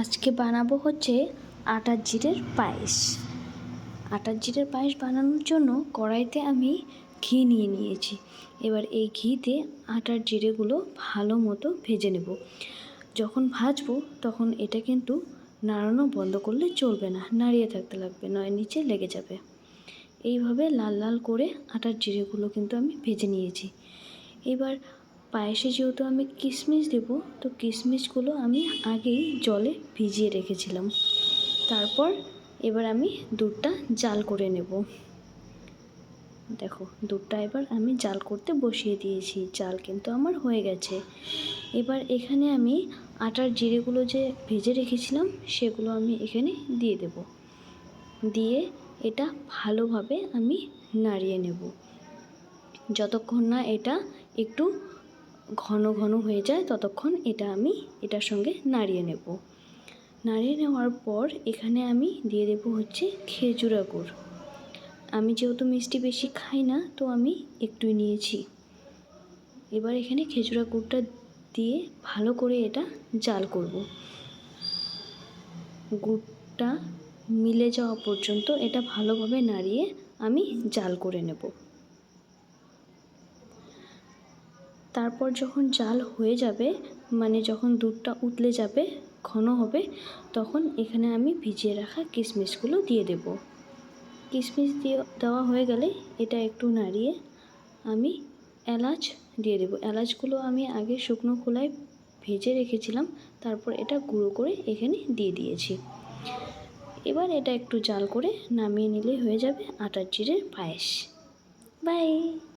আজকে বানাবো হচ্ছে আটার জিরের পায়েস। আটার জিরের পায়েস বানানোর জন্য কড়াইতে আমি ঘি নিয়ে নিয়েছি। এবার এই ঘিতে আটার জিরেগুলো ভালো মতো ভেজে নেব। যখন ভাজবো তখন এটা কিন্তু নাড়ানো বন্ধ করলে চলবে না, নাড়িয়ে থাকতে লাগবে, নয় নিচে লেগে যাবে। এইভাবে লাল লাল করে আটার জিরেগুলো কিন্তু আমি ভেজে নিয়েছি। এবার পায়েসে যেহেতু আমি কিশমিশ দেব, তো কিশমিশগুলো আমি আগেই জলে ভিজিয়ে রেখেছিলাম। তারপর এবার আমি দুধটা জাল করে নেব। দেখো, দুধটা এবার আমি জাল করতে বসিয়ে দিয়েছি। জাল কিন্তু আমার হয়ে গেছে। এবার এখানে আমি আটার জিরেগুলো যে ভেজে রেখেছিলাম সেগুলো আমি এখানে দিয়ে দেব। দিয়ে এটা ভালোভাবে আমি নাড়িয়ে নেব যতক্ষণ না এটা একটু ঘন ঘন হয়ে যায়, ততক্ষণ এটা আমি এটার সঙ্গে নাড়িয়ে নেব। নাড়িয়ে নেওয়ার পর এখানে আমি দিয়ে দেব হচ্ছে খেজুরা গুড়। আমি যেহেতু মিষ্টি বেশি খাই না, তো আমি একটুই নিয়েছি। এবার এখানে খেজুরা গুড়টা দিয়ে ভালো করে এটা জাল করব। গুড়টা মিলে যাওয়া পর্যন্ত এটা ভালোভাবে নাড়িয়ে আমি জাল করে নেব। তারপর যখন জাল হয়ে যাবে, মানে যখন দুধটা উতলে যাবে, ঘন হবে, তখন এখানে আমি ভিজিয়ে রাখা কিশমিশগুলো দিয়ে দেব। কিশমিশ দেওয়া হয়ে গেলে এটা একটু নাড়িয়ে আমি এলাচ দিয়ে দেব। এলাচগুলো আমি আগে শুকনো খোলায় ভেজে রেখেছিলাম, তারপর এটা গুঁড়ো করে এখানে দিয়ে দিয়েছি। এবার এটা একটু জাল করে নামিয়ে নিলে হয়ে যাবে আটার জিরের পায়েস। বাই।